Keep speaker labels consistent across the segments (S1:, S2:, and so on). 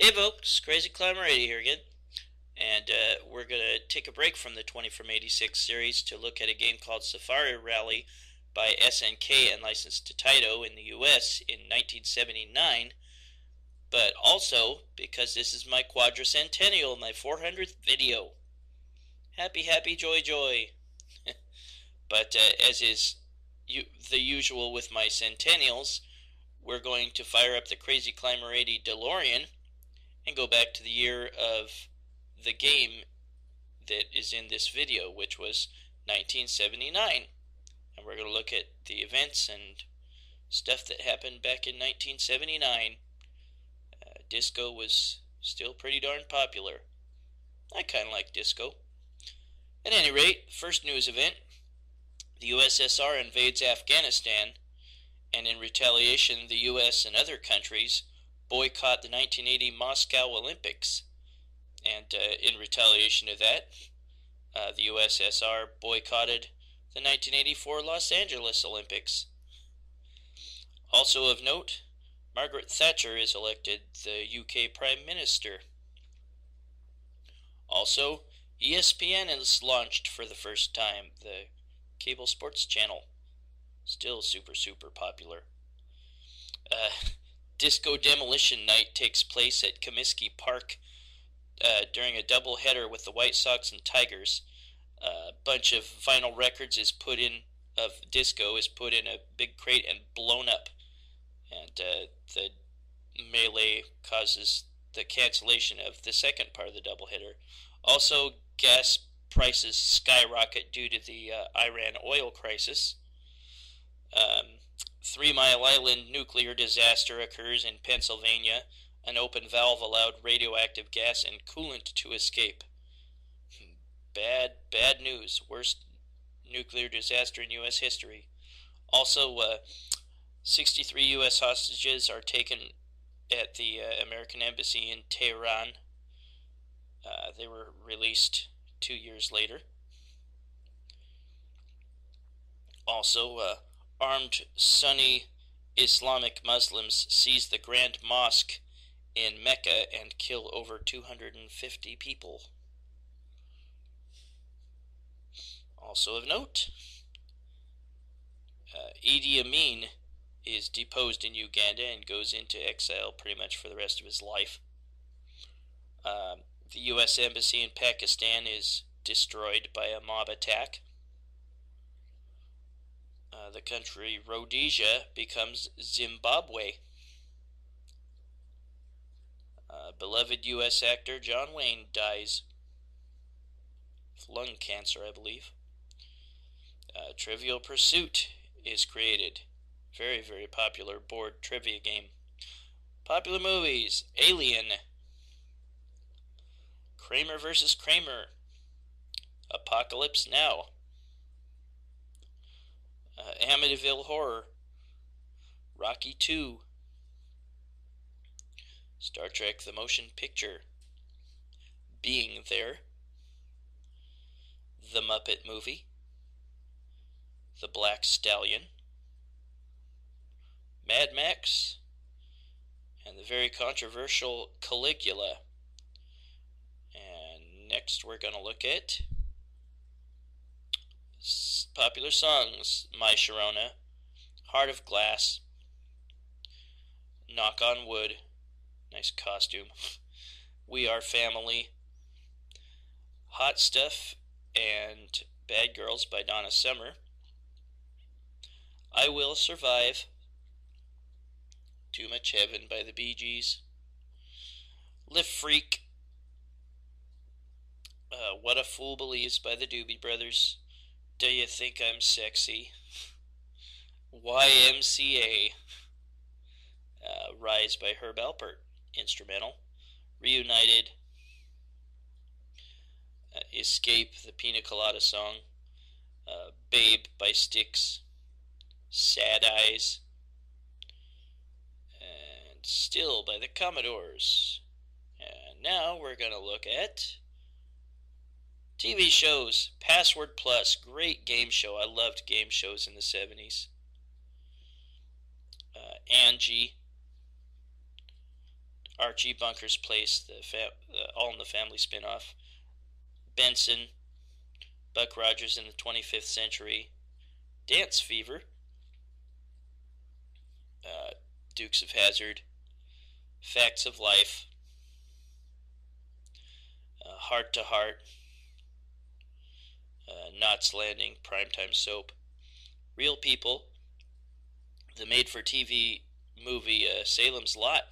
S1: Hey folks, Crazy Climber 80 here again, and we're going to take a break from the 20 from 86 series to look at a game called Safari Rally by SNK and licensed to Taito in the US in 1979, but also because this is my quadricentennial, my 400th video. Happy, happy, joy, joy. But as is the usual with my centennials, we're going to fire up the Crazy Climber 80 DeLorean and go back to the year of the game that is in this video, which was 1979. And we're going to look at the events and stuff that happened back in 1979. Disco was still pretty darn popular. I kind of like disco. At any rate, first news event, the USSR invades Afghanistan, and in retaliation the US and other countries boycott the 1980 Moscow Olympics. And in retaliation to that, the USSR boycotted the 1984 Los Angeles Olympics. Also of note, Margaret Thatcher is elected the UK Prime Minister. Also, ESPN is launched for the first time, the cable sports channel. Still super popular. Disco Demolition Night takes place at Comiskey Park during a doubleheader with the White Sox and Tigers. A bunch of vinyl records of disco is put in a big crate and blown up, and the melee causes the cancellation of the second part of the doubleheader. Also, gas prices skyrocket due to the Iran oil crisis. 3 Mile Island nuclear disaster occurs in Pennsylvania. An open valve allowed radioactive gas and coolant to escape. Bad news. Worst nuclear disaster in U.S. history. Also, 63 U.S. hostages are taken at the American Embassy in Tehran. They were released 2 years later. Also, armed Sunni Islamic Muslims seize the Grand Mosque in Mecca and kill over 250 people. Also of note, Idi Amin is deposed in Uganda and goes into exile pretty much for the rest of his life. The U.S. Embassy in Pakistan is destroyed by a mob attack. The country Rhodesia becomes Zimbabwe. Beloved U.S. actor John Wayne dies of lung cancer, I believe. Trivial Pursuit is created. Very popular board trivia game. Popular movies: Alien, Kramer vs. Kramer, Apocalypse Now, Amityville Horror, Rocky II, Star Trek The Motion Picture, Being There, The Muppet Movie, The Black Stallion, Mad Max, and the very controversial Caligula. And next we're going to look at popular songs: My Sharona, Heart of Glass, Knock on Wood, nice costume, We Are Family, Hot Stuff, and Bad Girls by Donna Summer, I Will Survive, Too Much Heaven by the Bee Gees, Lift Freak, What a Fool Believes by the Doobie Brothers, Do You Think I'm Sexy, YMCA, Rise by Herb Alpert, instrumental, Reunited, Escape, the Pina Colada song, Babe by Styx, Sad Eyes, and Still by the Commodores. And now we're going to look at TV shows. Password Plus, great game show. I loved game shows in the 70s. Angie, Archie, Bunker's Place, the All in the Family spinoff, Benson, Buck Rogers in the 25th Century, Dance Fever, Dukes of Hazzard, Facts of Life, Heart to Heart, Knots Landing, primetime soap, Real People, the made-for-TV movie Salem's Lot,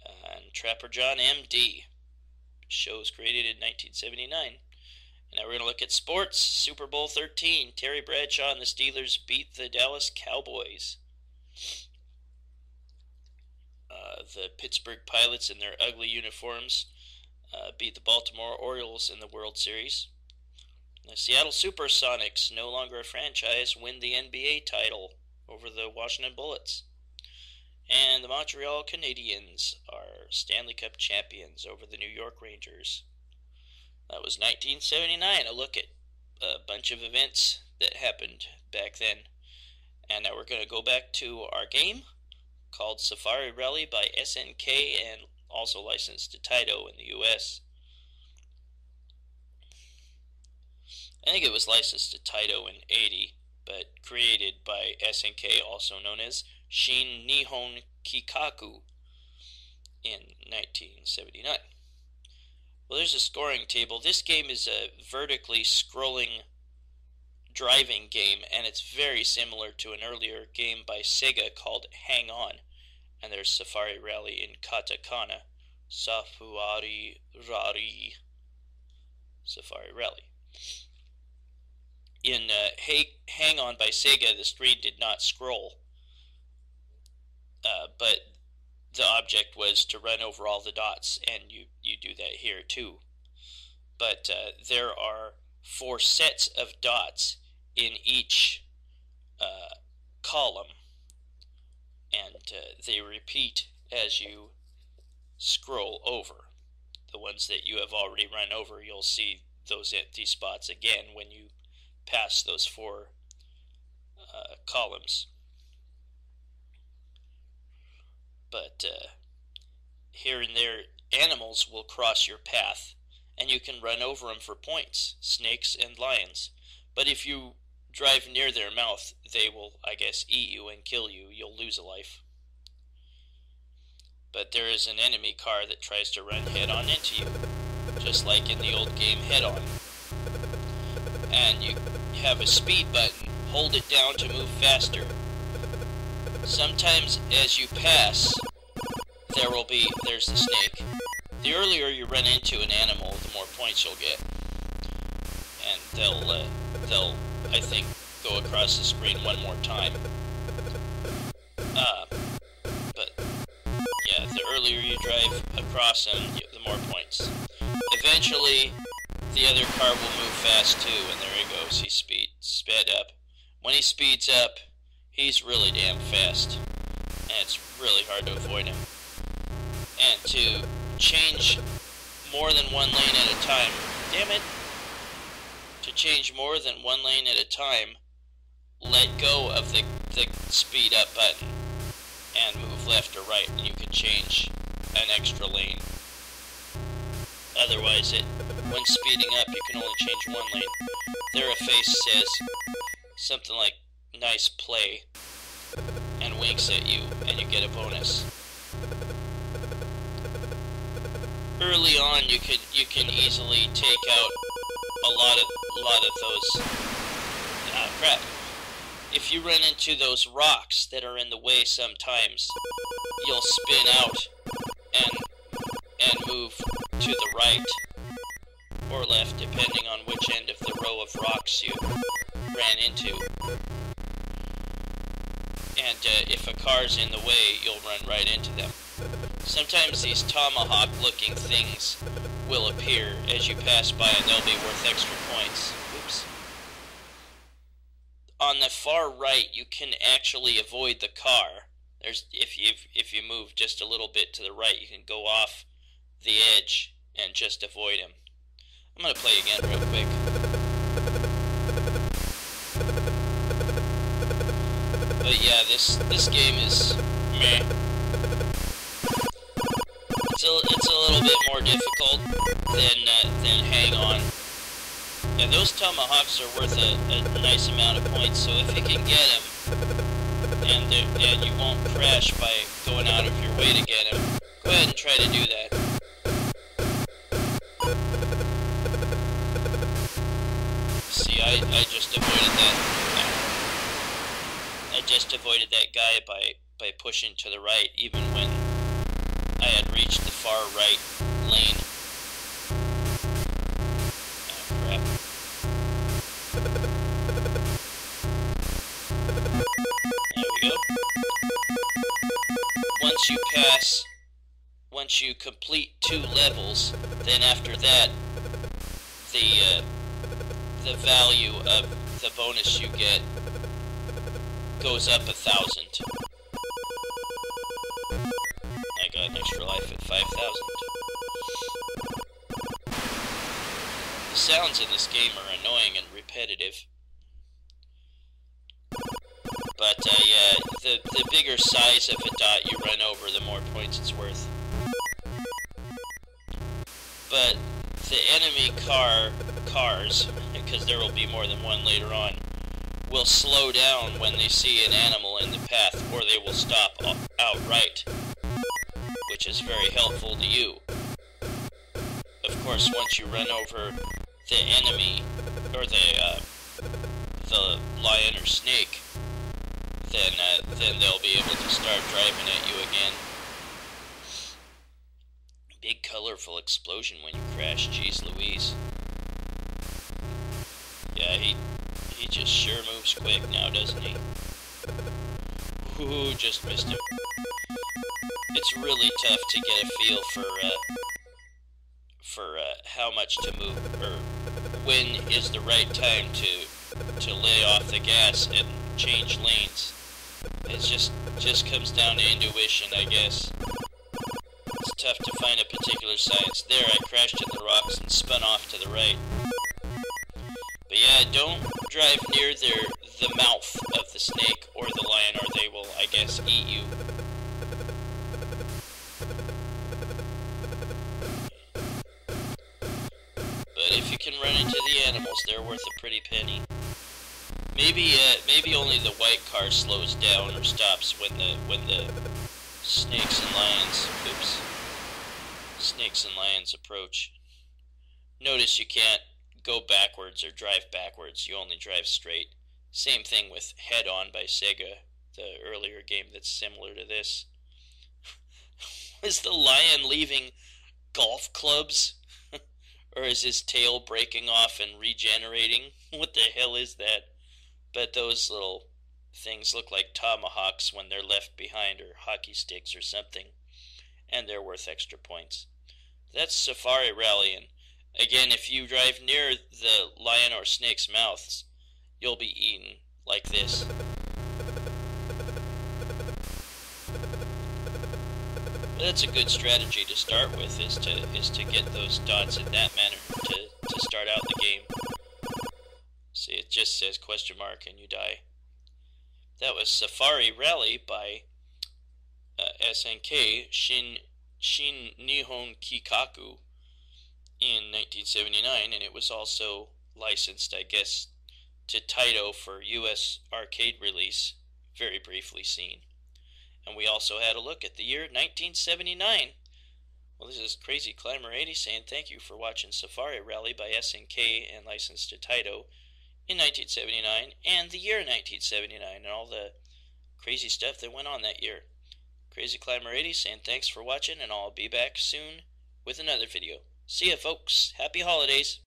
S1: and Trapper John M.D. Shows created in 1979. And now we're going to look at sports. Super Bowl 13. Terry Bradshaw and the Steelers beat the Dallas Cowboys. The Pittsburgh Pirates in their ugly uniforms beat the Baltimore Orioles in the World Series. The Seattle Supersonics, no longer a franchise, win the NBA title over the Washington Bullets. And the Montreal Canadiens are Stanley Cup champions over the New York Rangers. That was 1979, a look at a bunch of events that happened back then. And now we're going to go back to our game called Safari Rally by SNK and also licensed to Taito in the US. I think it was licensed to Taito in 80, but created by SNK, also known as Shin Nihon Kikaku, in 1979. Well, there's a scoring table. This game is a vertically scrolling driving game, and it's very similar to an earlier game by Sega called Hang On. And there's Safari Rally in katakana. Safari Rari. Safari Rally. In Hang On by Sega, the screen did not scroll, but the object was to run over all the dots, and you do that here too. But there are 4 sets of dots in each column, and they repeat as you scroll over. The ones that you have already run over, you'll see those empty spots again when you pass those 4 columns. But here and there, animals will cross your path, and you can run over them for points, snakes and lions. But if you drive near their mouth, they will, I guess, eat you and kill you. You'll lose a life. But there is an enemy car that tries to run head-on into you, just like in the old game Head On. And you have a speed button. Hold it down to move faster. Sometimes as you pass, there's the snake. The earlier you run into an animal, the more points you'll get. And they'll, I think, go across the screen one more time. But, yeah, the earlier you drive across them, the more points. Eventually, the other car will move fast too, and there he goes. He sped up. When he speeds up, he's really damn fast, and it's really hard to avoid him. And to change more than one lane at a time, damn it, to change more than one lane at a time, let go of the speed up button and move left or right, and you can change an extra lane. Otherwise, when speeding up, you can only change one lane. There a face says something like, "Nice play," and winks at you, and you get a bonus. Early on, you can easily take out a lot of those crap. If you run into those rocks that are in the way sometimes, you'll spin out and move to the right or left, depending on which end of the row of rocks you ran into. And if a car's in the way, you'll run right into them. Sometimes these tomahawk-looking things will appear as you pass by, and they'll be worth extra points. Oops. On the far right, you can actually avoid the car. If you move just a little bit to the right, you can go off the edge and just avoid him. I'm gonna play again real quick. But yeah, this game is meh. little bit more difficult than Hang On. And those tomahawks are worth a nice amount of points, so if you can get them, and you won't crash by going out of your way to get them, go ahead and try to do that. See, I just avoided that. I just avoided that guy by pushing to the right, even when I had reached the far right lane. Oh, crap. There we go. Once you complete 2 levels, then after that, the value of the bonus you get goes up 1,000. I got an extra life at 5,000. The sounds in this game are annoying and repetitive. But yeah, the bigger size of a dot you run over, the more points it's worth. But the enemy cars, because there will be more than one later on, will slow down when they see an animal in the path, or they will stop outright, which is very helpful to you. Of course, once you run over the enemy, or the lion or snake, then they'll be able to start driving at you again. Big colorful explosion when you crash, jeez Louise. Yeah, he just sure moves quick now, doesn't he? Ooh, just missed him. It's really tough to get a feel for how much to move, or when is the right time to lay off the gas and change lanes. It just comes down to intuition, I guess. It's tough to find a particular science. There, I crashed in the rocks and spun off to the right. But yeah, don't drive near the mouth of the snake or the lion, or they will, I guess, eat you. But if you can run into the animals, they're worth a pretty penny. Maybe only the white car slows down or stops when the snakes and lions approach. Notice you can't go backwards or drive backwards, you only drive straight. Same thing with Head On by Sega, the earlier game that's similar to this. Is the lion leaving golf clubs? Or is his tail breaking off and regenerating? What the hell is that? But those little things look like tomahawks when they're left behind, or hockey sticks or something, and they're worth extra points. That's Safari Rally, and again, if you drive near the lion or snake's mouths, you'll be eaten like this. But that's a good strategy to start with, is to get those dots in that manner to start out the game. See, it just says question mark and you die. That was Safari Rally by SNK Shin Nihon Kikaku in 1979, and it was also licensed, I guess, to Taito for US arcade release, very briefly seen. And we also had a look at the year 1979. Well, this is Crazy Climber 80 saying thank you for watching Safari Rally by SNK and licensed to Taito in 1979, and the year 1979, and all the crazy stuff that went on that year. Crazy Climber 80 saying thanks for watching, and I'll be back soon with another video. See ya, folks. Happy holidays.